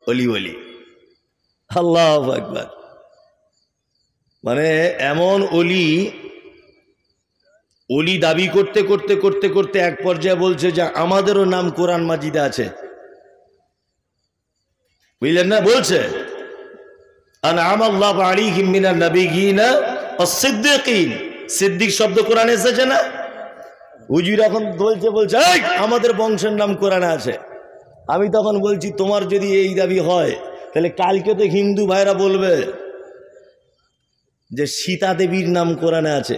অলি বলি। আল্লাহু আকবার। মানে এমন অলি অলি দাবি করতে করতে করতে করতে এক পর্যায়ে বলছে যে আমাদেরও নাম কোরআন মাজিদে আছে, বুঝলেন না? বলছে আনআমাল্লাহু আলাইহিম মিনান নাবিয়িনা ওয়াস-সিদ্দিকিন, সিদ্দিক শব্দ কোরআনে এসেছে না? হুজুর এখন বলছে এই আমাদের বংশের নাম কোরআনে আছে। আমি তখন বলছি তোমার যদি এই দাবি হয় তাহলে কালকে তো হিন্দু ভাইরা বলবে যে সীতা দেবীর নাম কোরআনে আছে।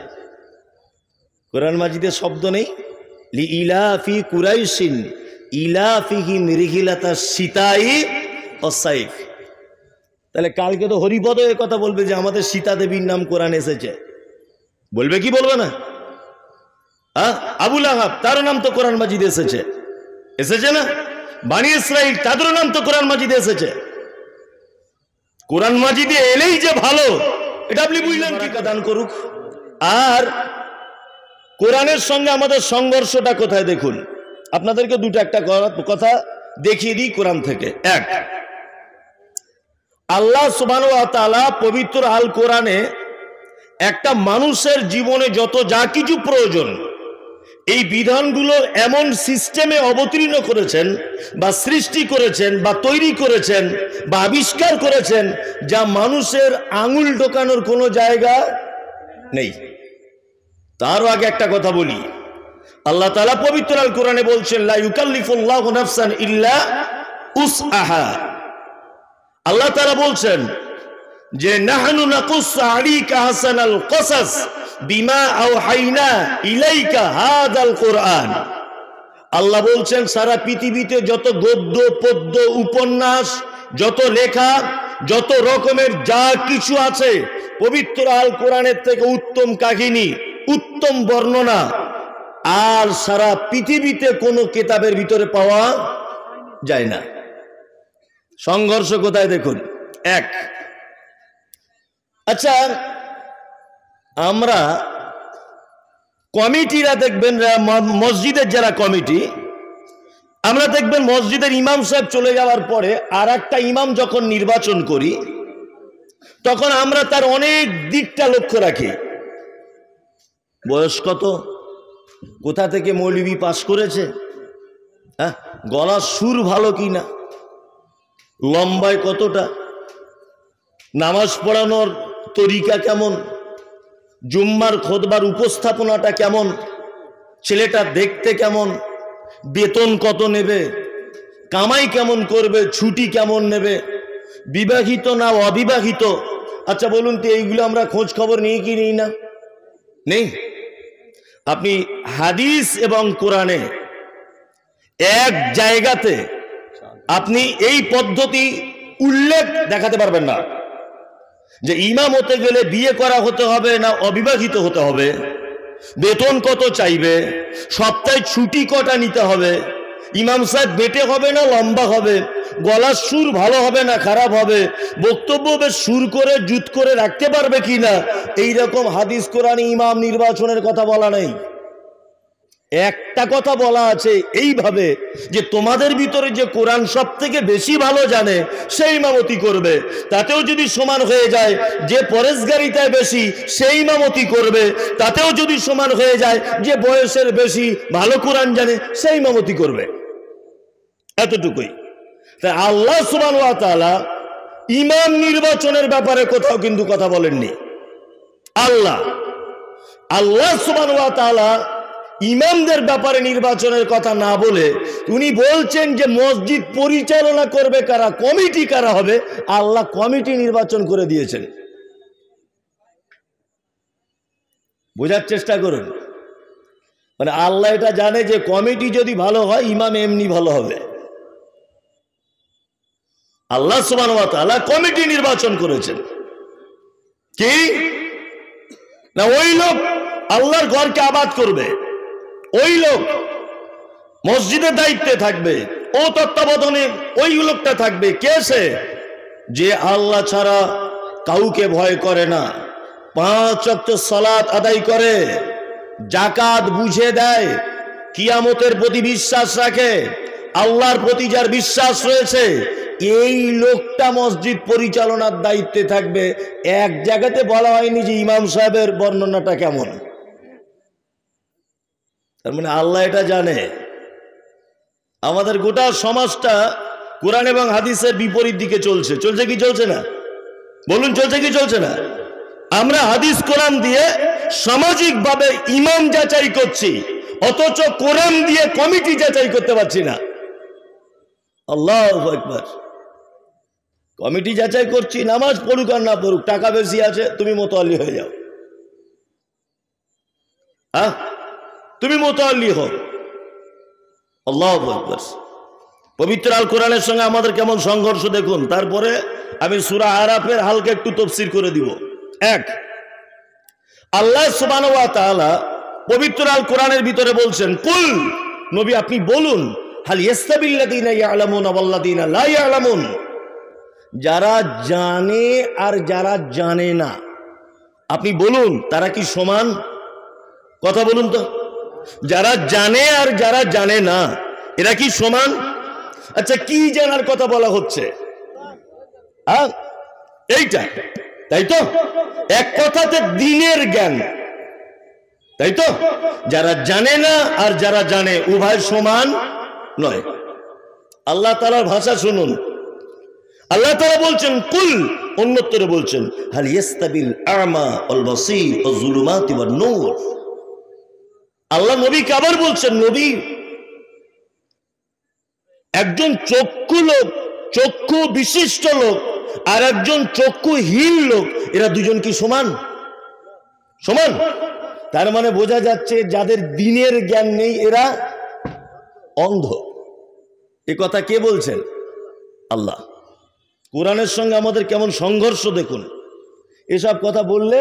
কোরআন মাজিদের শব্দ নেই লি ইলাফি কুরাইশিন ইলাফিহিম রিহিলাতাস সীতাই ওয়াস-সাইফ। তাহলে কালকে তো হরিপদ এ কথা বলবে যে আমাদের সীতা দেবীর নাম কোরআনে এসেছে। বলবে কি বলবে না? আবু লাহাব তার নাম তো কোরআন মাজিদে এসেছে, এসেছে না? বনি ইসরাইল তাদের নাম তো কোরআন মাজিদে এসেছে। কোরআন মাজিদে এলেই যে ভালো এটা আপনি বুঝলেন কি? দান করুক। আর কোরআনের সঙ্গে আমাদের সংঘর্ষটা কোথায় দেখুন। আপনাদেরকে দুটো একটা কথা দেখিয়ে দিই কোরআন থেকে। এক, আল্লাহ সুবহানাহু ওয়া তাআলা পবিত্র আল কোরআনে একটা মানুষের জীবনে যত যা কিছু প্রয়োজন এই বিধানগুলো এমন সিস্টেমে অবতীর্ণ করেছেন বা সৃষ্টি করেছেন বা তৈরি করেছেন বা আবিষ্কার করেছেন যা মানুষের আঙুল ঢোকানোর কোনো জায়গা নেই। তারও আগে একটা কথা বলি, আল্লাহ তাআলা পবিত্র আল কোরআনে বলছেন লা ইউকাল্লিফুল্লাহু নাফসান ইল্লা উসআহা। আল্লাহ তাআলা বলছেন যে নাহনু নাকুসসু আলাইকা আহসানাল কসাস বিমা আওহাইনা ইলাইকা হাযাল কোরআন। আল্লাহ বলছেন সারা পৃথিবীতে যত গদ্য পদ্য উপন্যাস যত লেখা যত রকমের যা কিছু আছে পবিত্র আল কোরআনের থেকে উত্তম কাহিনী উত্তম বর্ণনা আর সারা পৃথিবীতে কোনো কিতাবের ভিতরে পাওয়া যায় না। সংঘর্ষ কোথায় দেখুন। এক, আচ্ছা আমরা কমিটিরা দেখবেন মসজিদের যারা কমিটি, আমরা দেখবেন মসজিদের ইমাম সাহেব চলে যাওয়ার পরে আর একটা ইমাম যখন নির্বাচন করি তখন আমরা তার অনেক দিকটা লক্ষ্য রাখি। বয়স কত, কোথা থেকে মৌলবি পাস করেছে, হ্যাঁ গলার সুর ভালো কিনা, লম্বায় কতটা, নামাজ পড়ানোর তরিকা কেমন, জুম্মার খুতবার উপস্থাপনাটা কেমন, ছেলেটা দেখতে কেমন, বেতন কত নেবে, কামাই কেমন করবে, ছুটি কেমন নেবে, বিবাহিত না অবিবাহিত। আচ্ছা বলুন তো এইগুলো আমরা খোঁজ খবর নিয়ে কি নিই না? নেই। আপনি হাদিস এবং কোরআনে এক জায়গাতে আপনি এই পদ্ধতি উল্লেখ দেখাতে পারবেন না যে ইমাম হতে গেলে বিয়ে করা হতে হবে না অবিবাহিত হতে হবে, বেতন কত চাইবে, সপ্তাহে ছুটি কটা নিতে হবে, ইমাম সাহেব বেটে হবে না লম্বা হবে, গলার সুর ভালো হবে না খারাপ হবে, বক্তব্য বেশ সুর করে জুত করে রাখতে পারবে কিনা, এইরকম হাদিস কোরআনে ইমাম নির্বাচনের কথা বলা নেই। একটা কথা বলা আছে এইভাবে যে তোমাদের ভিতরে যে কোরআন সব থেকে বেশি ভালো জানে সেই ইমামতি করবে, তাতেও যদি সমান হয়ে যায় যে পরেশগারিতায় বেশি সেই ইমামতি করবে, তাতেও যদি সমান হয়ে যায় যে বয়সের বেশি ভালো কোরআন জানে সেই ইমামতি করবে। এতটুকুই। তাই আল্লাহ সুবহানাহু ওয়া তাআলা ইমাম নির্বাচনের ব্যাপারে কোথাও কিন্তু কথা বলেননি। আল্লাহ সুবহানাহু ওয়া তাআলা ইমামদের ব্যাপারে নির্বাচনের কথা না বলে উনি বলছেন যে মসজিদ পরিচালনা করবে কারা, কমিটি কারা হবে, আল্লাহ কমিটি নির্বাচন করে দিয়েছেন। বোঝার চেষ্টা করুন। মানে আল্লাহ এটা জানে যে কমিটি যদি ভালো হয় ইমাম এমনি ভালো হবে। আল্লাহ সুবহানাহু ওয়া তাআলা কমিটি নির্বাচন করেছেন। কি না ওই লোক আল্লাহর ঘরকে আবাদ করবে, ওই লোক মসজিদের দায়িত্বে থাকবে, ও তত্ত্বাবধানে ওই লোকটা থাকবে। কে সে? যে আল্লাহ ছাড়া কাউকে ভয় করে না, 5 ওয়াক্ত সালাত আদায় করে, যাকাত বুঝে দেয়, কিয়ামতের প্রতি বিশ্বাস রাখে, আল্লাহর প্রতি যার বিশ্বাস রয়েছে এই লোকটা মসজিদ পরিচালনার দায়িত্বে থাকবে। এক জায়গাতে বলা হয়নি যে ইমাম সাহেবের বর্ণনাটা কেমন। তার মানে আল্লাহ এটা জানে। আমাদের গোটা সমাজটা কোরআন এবং হাদিসের বিপরীত দিকে চলছে। চলছে কি চলছে না? বলুন, চলছে কি চলছে না? আমরা হাদিস কোরআন দিয়ে সামাজিকভাবে ইমাম যাচাই করছি, অথচ কোরআন দিয়ে কমিটি যাচাই করতে পারছি না। আল্লাহু আকবার। কমিটি যাচাই করছি, নামাজ পড়ুক আর না পড়ুক, টাকা বেশি আছে তুমি মোতাল্লি হয়ে যাও, তুমি মোতাল্লি হও। আল্লাহু আকবার। পবিত্র আল কোরআনের সঙ্গে আমাদের কেমন সংঘর্ষ দেখুন। তারপরে আমি সূরা আরাফের হালকা একটু তাফসীর করে দিব। এক, আল্লাহ সুবহানাহু ওয়া তাআলা পবিত্র আল কোরআনের ভিতরে বলছেন, কুল, নবী আপনি বলুন, হাল ইয়াস্তাবিল্লাযীনা ইয়ালামুনা ওয়াল্লাযীনা লা ইয়ালামুন, যারা জানে আর যারা জানে না, আপনি বলুন তারা কি সমান? কথা বলুন তো, যারা জানে আর যারা জানে না এরা কি সমান? আচ্ছা, কি জানার কথা বলা হচ্ছে? এইটা, তাই তো? এক কথাতে দ্বীনের জ্ঞান, তাই তো? যারা জানে না আর যারা জানে উভয় সমান নয়। আল্লাহ তাআলার ভাষা শুনুন। আল্লাহ তাআলা বলছেন কুল, অন্যত্তরে বলছেন হাল ইয়াস্তাবিল আ'মা ওয়াল বাসীর ওয়াজ যুলুমাতি ওয়ান নূর। আল্লাহ নবীকে আবার বলছেন, নবী একজন চক্ষু লোক, চক্ষু বিশিষ্ট লোক আর একজন চক্ষুহীন লোক, এরা দুজন কি সমান? সমান। তার মানে বোঝা যাচ্ছে যাদের দ্বীনের জ্ঞান নেই এরা অন্ধ। এ কথা কে বলছেন? আল্লাহ। কোরআনের সঙ্গে আমাদের কেমন সংঘর্ষ দেখুন। এসব কথা বললে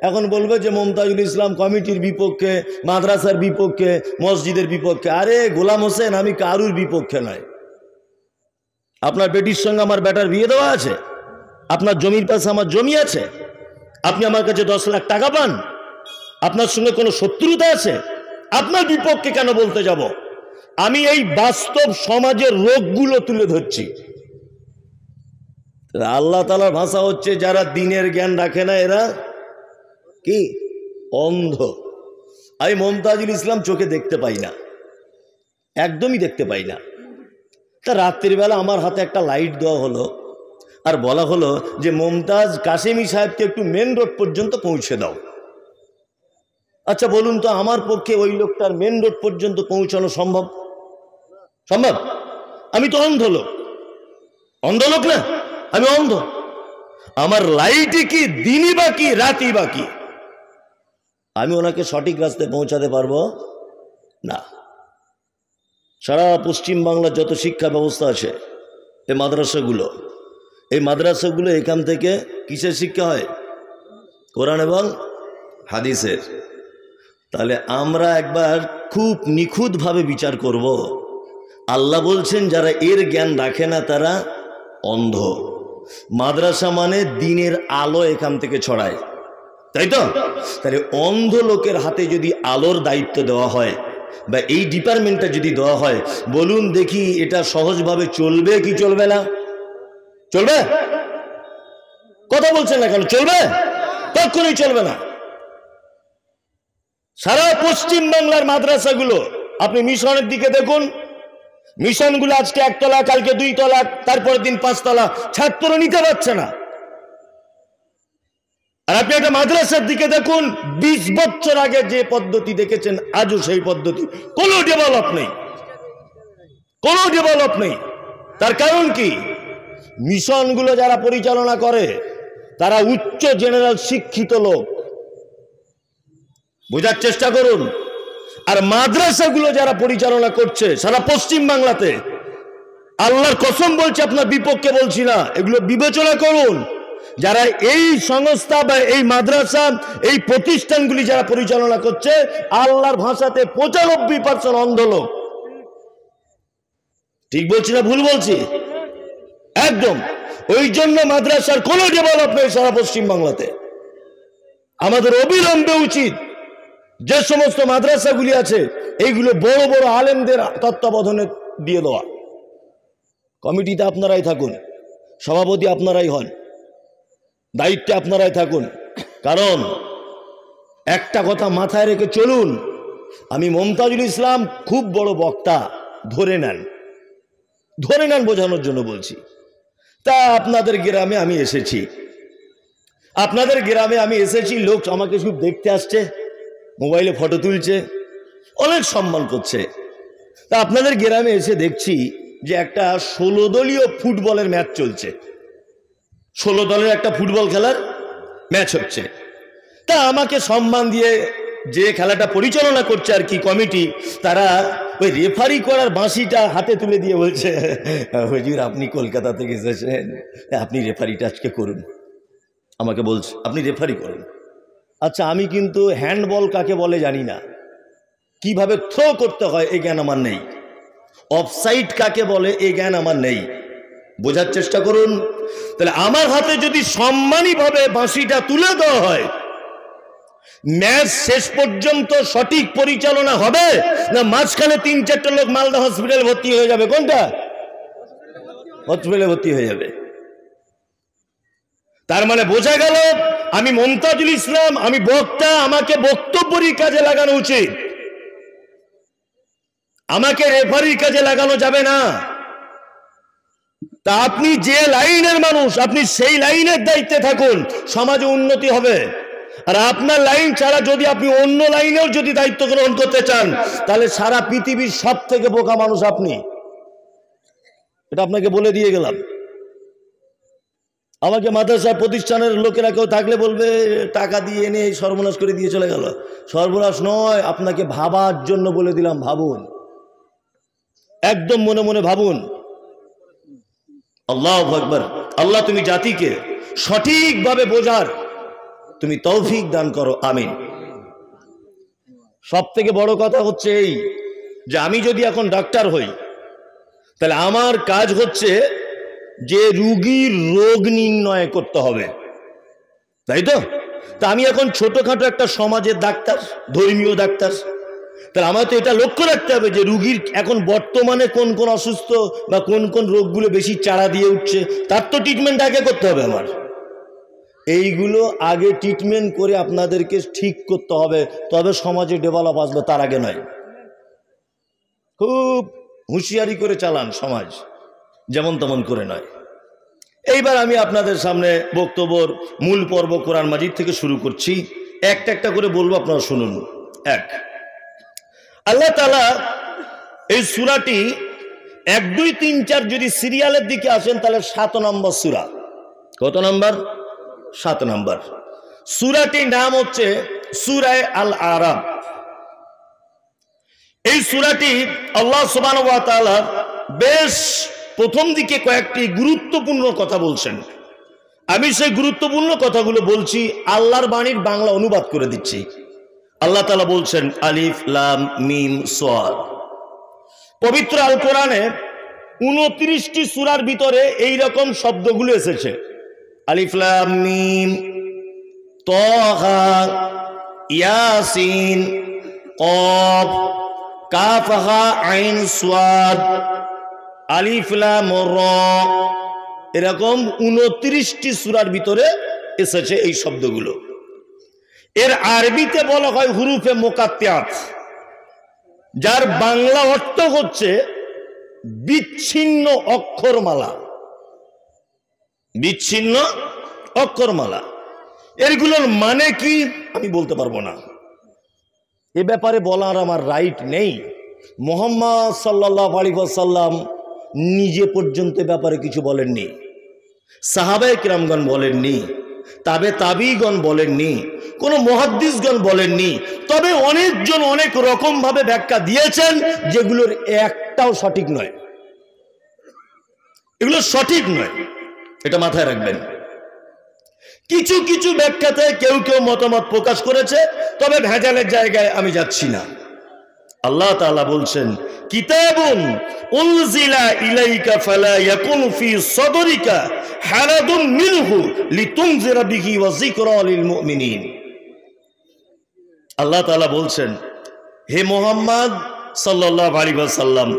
এখন বলবে যে মমতাজুল ইসলাম কমিটির বিপক্ষে, মাদ্রাসার বিপক্ষে, মসজিদের বিপক্ষে। আরে গোলাম হোসেন, আমি কারুর বিপক্ষে নয়। আপনার বেটির সঙ্গে আমার বেটার বিয়ে দেওয়া আছে, আপনার জমির পাশে আমার জমি আছে, আপনি আমার কাছে 10 লাখ টাকা পান, আপনার সঙ্গে কোনো শত্রুতা আছে, আপনার বিপক্ষে কেন বলতে যাব? আমি এই বাস্তব সমাজের রোগগুলো তুলে ধরছি। আল্লাহ তাআলার ভাষা হচ্ছে যারা দ্বীনের জ্ঞান রাখে না এরা কি? অন্ধ। আমি মমতাজুল ইসলাম চোখে দেখতে পাই না, একদমই দেখতে পাই না। তা রাত্রিবেলা আমার হাতে একটা লাইট দেওয়া হলো আর বলা হলো যে মমতাজ কাসেমি সাহেবকে একটু মেন রোড পর্যন্ত পৌঁছে দাও। আচ্ছা বলুন তো, আমার পক্ষে ওই লোকটার মেন রোড পর্যন্ত পৌঁছানো সম্ভব? সম্ভব? আমি তো অন্ধ লোক। অন্ধ লোক না, আমি অন্ধ। আমার লাইটই কি দিনই বাকি রাতই বাকি? আমি ওনাকে সঠিক রাস্তায় পৌঁছাতে পারবো না। সারা পশ্চিম বাংলার যত শিক্ষা ব্যবস্থা আছে, এই মাদ্রাসাগুলো এখান থেকে কিসের শিক্ষা হয়? কোরআন এবং হাদিসের। তাহলে আমরা একবার খুব নিখুঁতভাবে বিচার করব। আল্লাহ বলছেন যারা এর জ্ঞান রাখে না তারা অন্ধ। মাদ্রাসা মানে দ্বীনের আলো এখান থেকে ছড়ায়, তাই তো? তাহলে অন্ধ লোকের হাতে যদি আলোর দায়িত্ব দেওয়া হয় বা এই ডিপার্টমেন্টটা যদি দেওয়া হয়, বলুন দেখি এটা সহজভাবে চলবে কি চলবে না? চলবে? কথা বলছেন না কেন? চলবে? কখনোই চলবে না। সারা পশ্চিম বাংলার মাদ্রাসাগুলো আপনি মিশনের দিকে দেখুন, মিশনগুলো আজকে 1 তলা, কালকে 2 তলা, তারপরের দিন 5 তলা, ছাত্র নিতে পারছে না। আর আপনি একটা মাদ্রাসার দিকে দেখুন, 20 বছর আগে যে পদ্ধতি দেখেছেন আজও সেই পদ্ধতি, কোনো ডেভেলপ নেই, কোনো ডেভেলপ নেই। তার কারণ কি? মিশনগুলো যারা পরিচালনা করে তারা উচ্চ জেনারেল শিক্ষিত লোক, বোঝার চেষ্টা করুন। আর মাদ্রাসাগুলো যারা পরিচালনা করছে সারা পশ্চিম বাংলাতে, আল্লাহর কসম বলছে, আপনার বিপক্ষে বলছি না, এগুলো বিবেচনা করুন। যারা এই সংস্থা বা এই মাদ্রাসা, এই প্রতিষ্ঠানগুলি যারা পরিচালনা করছে, আল্লাহর ভাষাতে 95% অন্ধ লোক। ঠিক বলছি না ভুল বলছি? একদম। ওই জন্য মাদ্রাসার কোনো ডেভেলপ নেই সারা পশ্চিম বাংলাতে। আমাদের অবিলম্বে উচিত যে সমস্ত মাদ্রাসাগুলি আছে এইগুলো বড় বড় আলেমদের তত্ত্বাবধানে দিয়ে দেওয়া। কমিটিতে আপনারাই থাকুন, সভাপতি আপনারাই হন, দায়িত্বে আপনারাই থাকুন। কারণ একটা কথা মাথায় রেখে চলুন, আমি মমতাজুল ইসলাম খুব বড় বক্তা, ধরে নেন বোঝানোর জন্য বলছি। তা আপনাদের গ্রামে আমি এসেছি, লোক আমাকে শুধু দেখতে আসছে, মোবাইলে ফটো তুলছে, অনেক সম্মান করছে। তা আপনাদের গ্রামে এসে দেখছি যে একটা 16 দলীয় ফুটবলের ম্যাচ চলছে, 16 দলের একটা ফুটবল খেলার ম্যাচ হচ্ছে। তা আমাকে সম্মান দিয়ে যে খেলাটা পরিচালনা করছে আর কি কমিটি, তারা ওই রেফারি করার বাঁশিটা হাতে তুলে দিয়ে বলছে, হুজুর আপনি কলকাতা থেকে এসেছেন, আপনি রেফারিটা আজকে করুন। আমাকে বলছে আপনি রেফারি করুন। আচ্ছা, আমি কিন্তু হ্যান্ডবল কাকে বলে জানি না, কিভাবে থ্রো করতে হয় এই জ্ঞান আমার নেই, অফসাইড কাকে বলে এই জ্ঞান আমার নেই। বোঝার চেষ্টা করুন। তাহলে আমার হাতে যদি সম্মানীভাবে বাঁশিটা তুলে দেওয়া হয়, ম্যাচ শেষ পর্যন্ত সঠিক পরিচালনা হবে না মাঝখানে 3-4টা লোক মালদা হসপিটালে ভর্তি হয়ে যাবে? কোনটা? হসপিটালে ভর্তি হয়ে যাবে। তার মানে বোঝা গেল আমি মমতাজুল ইসলাম, আমি বক্তা, আমাকে বক্তব্যের কাজে লাগানো উচিত, আমাকে রেফারির কাজে লাগানো যাবে না। তা আপনি যে লাইনের মানুষ, আপনি সেই লাইনের দায়িত্বে থাকুন, সমাজে উন্নতি হবে। আর আপনার লাইন ছাড়া যদি আপনি অন্য লাইনেও যদি দায়িত্ব গ্রহণ করতে চান, তাহলে সারা পৃথিবীর সব থেকে বোকা মানুষ আপনি, এটা আপনাকে বলে দিয়ে গেলাম। আমাকে মাদ্রাসা প্রতিষ্ঠানের লোকেরা কেউ থাকলে বলবে টাকা দিয়ে এনে সর্বনাশ করে দিয়ে চলে গেল। সর্বনাশ নয়, আপনাকে ভাবার জন্য বলে দিলাম, ভাবুন, একদম মনে মনে ভাবুন। আল্লাহু আকবার। আল্লাহ তুমি জাতিকে সঠিকভাবে বোঝার তুমি তৌফিক দান করো, আমিন। সব থেকে বড় কথা হচ্ছে এই যে আমি যদি এখন ডাক্তার হই, তাহলে আমার কাজ হচ্ছে যে রোগীর রোগ নির্ণয় করতে হবে, তাই তো? তা আমি এখন ছোটখাটো একটা সমাজের ডাক্তার, ধর্মীয় ডাক্তার, তাহলে আমার তো এটা লক্ষ্য রাখতে হবে যে রুগীর এখন বর্তমানে কোন কোন অসুস্থ বা কোন কোন রোগগুলো বেশি চাড়া দিয়ে উঠছে, তার তো ট্রিটমেন্ট আগে করতে হবে আমার। এইগুলো আগে ট্রিটমেন্ট করে আপনাদেরকে ঠিক করতে হবে, তবে সমাজে ডেভেলপ আসবে, তার আগে নয়। খুব হুঁশিয়ারি করে চালান সমাজ, যেমন তেমন করে নয়। এইবার আমি আপনাদের সামনে বক্তব্যের মূল পর্ব কোরআন মাজিদ থেকে শুরু করছি, একটা একটা করে বলবো, আপনারা শুনুন। এক, আল্লাহ তাআলা এই সূরাটি 1, 2, 3, 4 যদি সিরিয়ালের দিকে আসেন তাহলে 7 নম্বর সূরা। কত নম্বর? 7 নম্বর। সূরাটির নাম হচ্ছে সূরা আল আরাফ। এই সূরাটি আল্লাহ সুবহানাহু ওয়া তাআলা বেশ প্রথম দিকে কয়েকটি গুরুত্বপূর্ণ কথা বলছেন। আমি সেই গুরুত্বপূর্ণ কথাগুলো বলছি, আল্লাহর বাণীর বাংলা অনুবাদ করে দিচ্ছি। আল্লাহ তাআলা বলছেন আলিফ লাম মিম সাদ। পবিত্র আল কোরআনে 29টি সূরার ভিতরে এই রকম শব্দগুলো এসেছে, আলিফ লাম মিম, তাহা, ইয়াসিন, কফ, কাফ হা আইন সাদ, আলিফ লাম রা, এরকম 29টি সূরার ভিতরে এসেছে এই শব্দগুলো। এর আরবিতে বলা হয় হুরুফে মুকাত্তাত, যার বাংলা অর্থ হচ্ছে বিচ্ছিন্ন অক্ষরমালা। বিচ্ছিন্ন অক্ষরমালা, এগুলোর মানে কি আমি বলতে পারবো না, এ ব্যাপারে বলার আমার রাইট নেই। মুহাম্মদ সাল্লাল্লাহু আলাইহি ওয়াসাল্লাম নিজে পর্যন্ত ব্যাপারে কিছু বলেননি, সাহাবায়ে কিরামগণ বলেননি, তাবিঈগণ বলেননি, কোন মুহাদ্দিসগণ বলেননি। তবে অনেকজন অনেক রকম ভাবে ব্যাখ্যা দিয়েছেন, যেগুলোর একটাও সঠিক নয়। এগুলো সঠিক নয়, এটা মাথায় রাখবেন। কিছু কিছু ব্যাখ্যাতে কেউ কেউ মতামত প্রকাশ করেছে, তবে ভেজালের জায়গায় আমি যাচ্ছি না। আল্লাহ তাআলা বলছেন কিতাবুন উনজিলা ইলাইকা ফালা ইয়াকুন ফি সাদরিকা হারাদুম মিনহু লিতুনজিরা বিহি ওয়া যিকরা লিল মুমিনিন। আল্লাহ তাআলা বলছেন, হে মুহাম্মদ সাল্লাল্লাহু আলাইহি ওয়াসাল্লাম,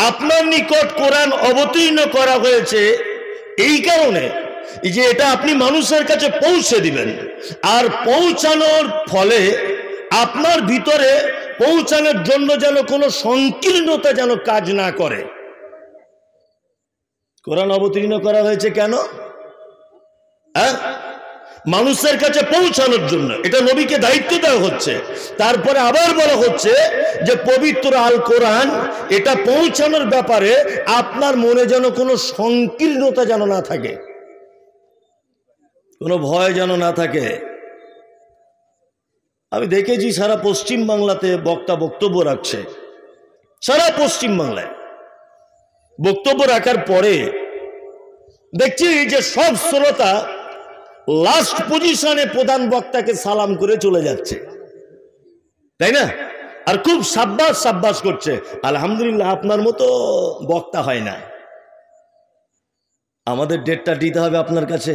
আপনার নিকট কোরআন অবতীর্ণ করা হয়েছে এই কারণে যে এটা আপনি মানুষের কাছে পৌঁছে দিবেন, আর পৌঁছানোর ফলে আপনার ভিতরে পৌঁছানোর জন্য যেন কোনো সংকীর্ণতা যেন কাজ না করে। কোরআন অবতীর্ণ করা হয়েছে কেন? মানুষের কাছে পৌঁছানোর জন্য, এটা নবীকে দায়িত্ব দেওয়া হচ্ছে। তারপরে আবার বলা হচ্ছে যে পবিত্র আল কোরআন এটা পৌঁছানোর ব্যাপারে আপনার মনে যেন কোনো সংকীর্ণতা যেন না থাকে, কোনো ভয় যেন না থাকে। আমি দেখেছি সারা পশ্চিম বাংলাতে বক্তা বক্তব্য রাখছে, সারা পশ্চিম বাংলায় বক্তব্য রাখার পরে দেখছি যে সব শ্রোতা লাস্ট পজিশনে প্রধান বক্তাকে সালাম করে চলে যাচ্ছে, তাই না? আর খুব সাব্বাস সাব্বাস করছে, আলহামদুলিল্লাহ আপনার মতো বক্তা হয় না। আমাদের ডেটটা দিতে হবে আপনার কাছে।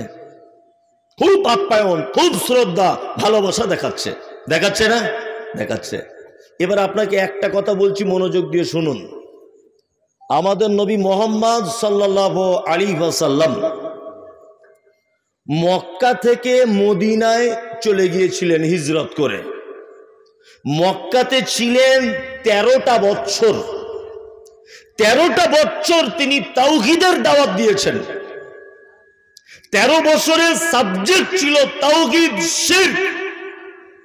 খুব আপ্যায়ন, খুব শ্রদ্ধা, ভালোবাসা দেখাচ্ছে, দেখাচ্ছে না? দেখাচ্ছে। এবার আপনাকে একটা কথা বলছি, মনোযোগ দিয়ে শুনুন। আমাদের নবী মোহাম্মদ সাল্লাল্লাহু আলাইহি ওয়াসাল্লাম মক্কা থেকে মদিনায় চলে গিয়েছিলেন হিজরত করে। মক্কাতে ছিলেন 13টা বছর। 13টা বছর তিনি তাওহীদের দাওয়াত দিয়েছেন। 13 বছরের সাবজেক্ট ছিল তাওহীদ, শিরক,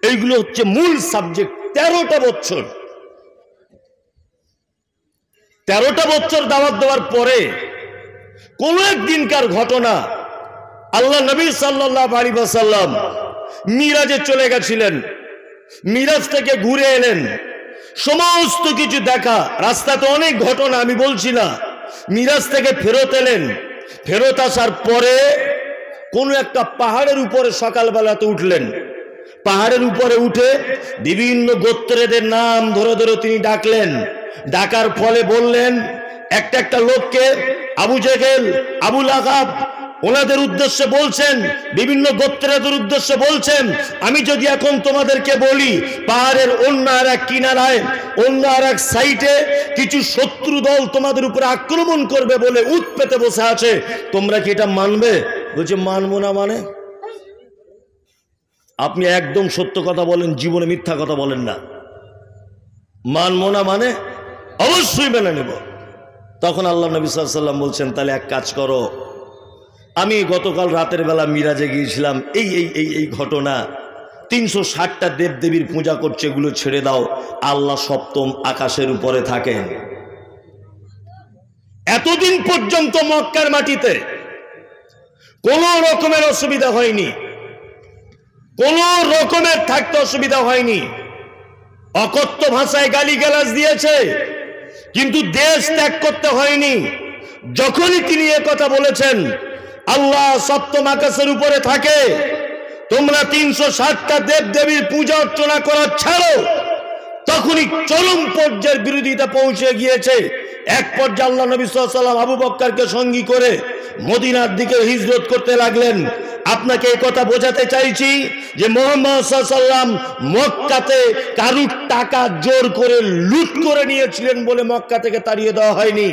এইগুলো হচ্ছে মূল সাবজেক্ট। 13টা বছর, 13টা বছর দাওয়াত দেওয়ার পরে কোন একদিনকার ঘটনা, আল্লাহ নবী সাল্লাল্লাহু আলাইহি ওয়াসাল্লাম মিরাজে চলে গেছিলেন। মিরাজ থেকে ঘুরে এলেন, সমস্ত কিছু দেখা, রাস্তাতে অনেক ঘটনা আমি বলছি না। মিরাজ থেকে ফেরত এলেন, ফেরত আসার পরে কোন একটা পাহাড়ের উপরে সকালবেলাতে উঠলেন। পাহাড়ের উপরে উঠে বিভিন্ন গোত্রেদের নাম ধরে ধরে তিনি ডাকলেন। ডাকার ফলে বললেন একটা একটা লোককে, আবু জেহেল, আবু লাহাব, ওনাদের উদ্দেশ্যে বলছেন, বিভিন্ন গোত্রের উদ্দেশ্যে বলছেন, আমি যদি এখন তোমাদেরকে বলি পাহাড়ের অন্য আর এক কিনারায়, অন্য আর এক সাইডে কিছু শত্রু দল তোমাদের উপরে আক্রমণ করবে বলে উৎ পেতে বসে আছে, তোমরা কি এটা মানবে? বলছে মানবো না মানে? আপনি একদম সত্য কথা বলেন, জীবনে মিথ্যা কথা বলেন না। মানবো না মানে অবশ্যই মেনে নেব। তখন আল্লাহ নবী সাল্লাল্লাহু আলাইহি ওয়াসাল্লাম বলছেন, তাহলে এক কাজ করো, আমি গতকাল রাতের বেলা মিরাজে গিয়েছিলাম, এই এই এই এই ঘটনা, 360টা দেবদেবীর পূজা করছে, এগুলো ছেড়ে দাও, আল্লাহ সপ্তম আকাশের উপরে থাকেন। এতদিন পর্যন্ত মক্কার মাটিতে কোন রকমের অসুবিধা হয়নি, কোন রকমের থাকতে অসুবিধা হয়নি। অকথ্য ভাষায় গালিগালাজ দিয়েছে, কিন্তু দেশ ত্যাগ করতে হয়নি। যখনই তিনি কথা বলেছেন আল্লাহ সপ্তম আকাশের উপরে থাকে, তোমরা 360টা দেবদেবীর পূজা অর্চনা করা ছাড়ো, তখনই চরম পর্যায়ের বিরোধিতা পৌঁছে গিয়েছে। এক পর্যায়ে আল্লাহ নবী সাল্লাল্লাহু আলাইহি ওয়াসাল্লাম আবু বকরকে সঙ্গী করে মদিনার দিকে হিজরত করতে লাগলেন। আপনাকে এই কথা বোঝাতে চাইছি যে মুহাম্মদ সাল্লাল্লাহু আলাইহি ওয়াসাল্লাম মক্কাতে কারুর টাকা জোর করে লুট করে নিয়েছিলেন বলে মক্কা থেকে তাড়িয়ে দেওয়া হয়নি।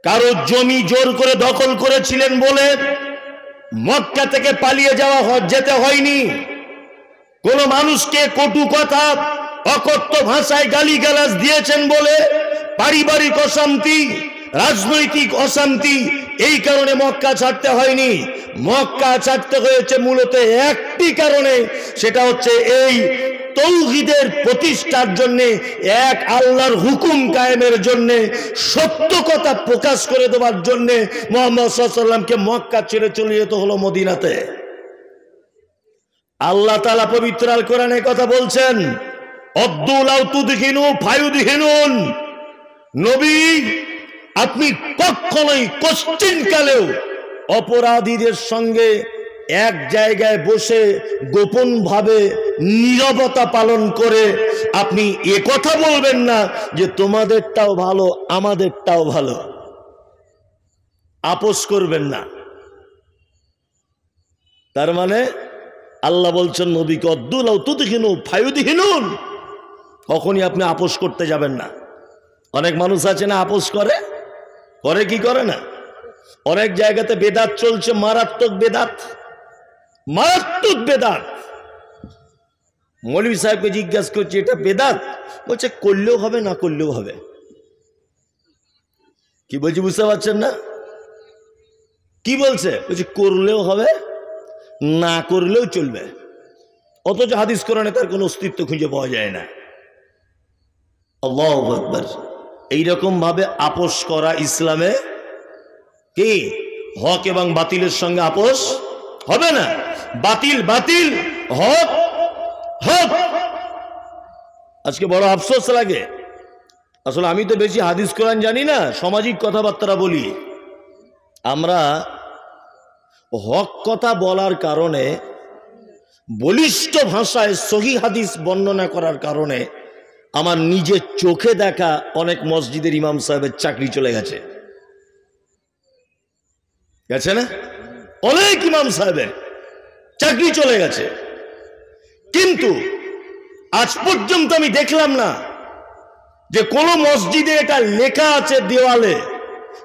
কারো জমি জোর করে দখল করেছিলেন বলে মক্কা থেকে পালিয়ে যেতে হয়নি। কোন মানুষকে কটু কথা, অকথ্য ভাষায় গালিগালাজ দিয়েছেন বলে পারিবারিক অশান্তি, রাজনৈতিক অশান্তি, এই কারণে মক্কা ছাড়তে হয়নি। মক্কা ছাড়তে হয়েছে মূলত একটি কারণে, সেটা হচ্ছে এই তাওহীদের প্রতিষ্ঠার জন্য, এক আল্লাহর হুকুম কায়েমের জন্য, সত্য কথা প্রকাশ করে দেওয়ার জন্য মুহাম্মদ সাল্লাল্লাহু আলাইহি ওয়াসাল্লামকে মক্কা ছেড়ে চলে যেতে হলো মদিনাতে। আল্লাহ তাআলা পবিত্র আল কোরআনে কথা বলছেন, অদ্দুলাউ তুদহিনু ফায়ুদহিনুন। নবী, আপনি কখনোই কোশ্চিনকালেও অপরাধীদের সঙ্গে এক জায়গায় বসে গোপন ভাবে নীরবতা পালন করে আপনি কথা বলবেন না যে তোমাদেরটাও ভালো আমাদেরটাও ভালো, আপোষ করবেন না। তার মানে আল্লাহ বলছেন নবীকে অদ্দুলাউ তুদহিনু ফায়ুদহিনুন, কখনই আপনি আপোষ করতে যাবেন না। অনেক মানুষ আছে না আপোষ করে, করে কি করে না? অনেক জায়গাতে বেদাত চলছে, মারাত্মক বেদাত, মারাত্মক বেদাত। মৌলভী সাহেবকে জিজ্ঞাসা করছে এটা বেদাত, বলছে করলেও হবে না করলেও হবে। কি বলছি বুঝতে পারছেন না? কি বলছে? বলছে করলেও হবে না করলেও চলবে। অথচ হাদিস কোরআনে তার কোনো অস্তিত্ব খুঁজে পাওয়া যায় না। আল্লাহু আকবার। এইরকম ভাবে আপোষ করা ইসলামে কি হক এবং বাতিলের সঙ্গে আপোষ হবে না। বাতিল বাতিল, হক হক। আজকে বড় আফসোস লাগে, আসলে আমি তো বেশি হাদিস কোরআন জানি না, সামাজিক কথাবার্তা বলি। আমরা হক কথা বলার কারণে, বলিষ্ঠ ভাষায় সহিহ হাদিস বর্ণনা করার কারণে আমার নিজের চোখে দেখা অনেক মসজিদের ইমাম সাহেবের চাকরি চলে গেছে, গেছে না? অনেক ইমাম সাহেবের চাকরি চলে গেছে। কিন্তু আজ পর্যন্ত আমি দেখলাম না যে কোন মসজিদে এটা লেখা আছে দেওয়ালে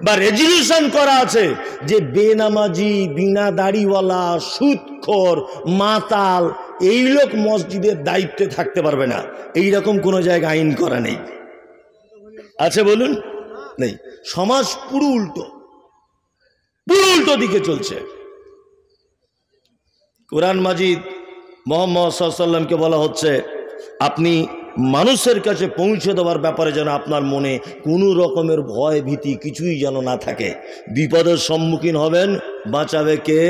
বা রেজুলেশন করা আছে যে বেনামাজি, বিনা দাড়িওয়ালা, সুদখোর, মাতাল এই লোক মসজিদের দায়িত্বে থাকতে পারবে না। এইরকম কোন জায়গায় আইন করা নেই, আছে বলুন? নেই। সমাজ পুরো উল্টো, পুরো উল্টো দিকে চলছে। কোরআন মাজিদ মুহাম্মদ সাল্লাল্লাহু আলাইহি ওয়াসাল্লামকে বলা হচ্ছে আপনি মানুষের কাছে পৌঁছে দেওয়ার ব্যাপারে যেন আপনার মনে কোনো রকমের ভয় ভীতি কিছুই যেন না থাকে। বিপদের সম্মুখীন হবেন, বাঁচাবে কে?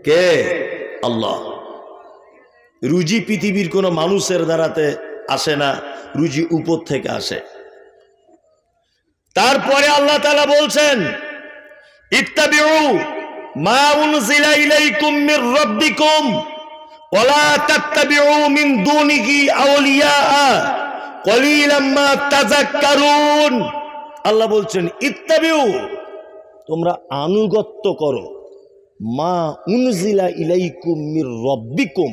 কে? আল্লাহ। রুজি পৃথিবীর কোনো মানুষের দ্বারাতে আসে না, রুজি উপর থেকে আসে। তারপরে আল্লাহ তাআলা বলছেন ইত্তাবিউ মা উনজিলা ইলাইকুম মির রাব্বিকুম ওয়ালা তাত্তাবিউ মিন দুনিহি আউলিয়া কলিলাম মা তাযাক্কারুন। আল্লাহ বলছেন ইত্তাবিউ, তোমরা আনুগত্য করো, মা উনজিলা ইলাইকুম মির রাব্বিকুম,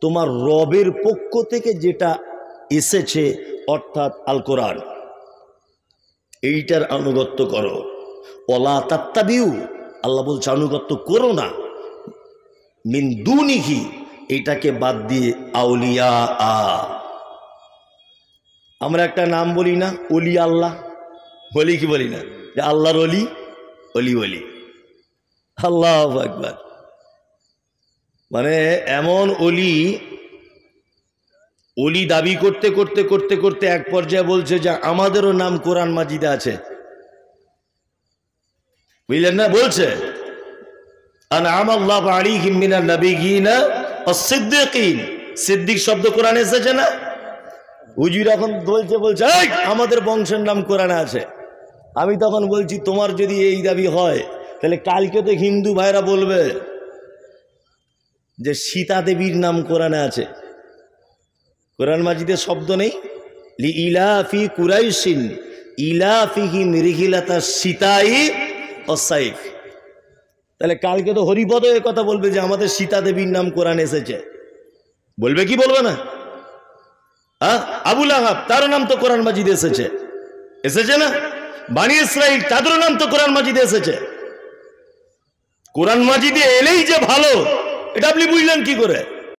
তোমার রবের পক্ষ থেকে যেটা এসেছে অর্থাৎ আল কোরআন, এইটার আনুগত্য করো। ওয়ালা তাত্তাবিউ, আল্লাহ বলছে আনুগত্য করো না, মিন দুনিহি, এটাকে বাদ দিয়ে আউলিয়া। আমরা একটা নাম বলি না, অলি আল্লাহ, বলি কি বলি না? যে আল্লাহর অলি, অলি অলি। আল্লাহু আকবার। মানে এমন অলি, অলি দাবি করতে করতে করতে করতে এক পর্যায়ে বলছে যে আমাদেরও নাম কোরআন মাজিদে আছে, বুঝলেন না? বলছে আনআমাল্লাহু আলাইহিম মিনান নাবিয়িনা ওয়াস-সিদ্দিকিন, সিদ্দিক শব্দ কোরআনে এসেছে না? হুজুর এখন বলছে এই আমাদের বংশের নাম কোরআনে আছে। আমি তখন বলছি তোমার যদি এই দাবি হয় তাহলে কালকে তো হিন্দু ভাইরা বলবে যে সীতা দেবীর নাম কোরআনে আছে, কোরআন মাজিদে শব্দ নেই। লি ইলাফি কুরাইশিন ইলাফিহিম রিহিলাতাস সীতাই ওয়াস-সাইফ। তাহলে কালকে তো হরিপদ এ কথা বলবে যে আমাদের সীতা দেবীর নাম কোরআনে এসেছে, বলবে কি বলবে না? আবুল আহাব তার নাম তো কোরআন মাজিদে এসেছে, এসেছে না? বানি ইসরাইল তাদের নাম তো কোরআন মাজিদে এসেছে। কোরআন মাজিদে এলেই যে ভালো, এটা আপনি বুঝলেন কি করে?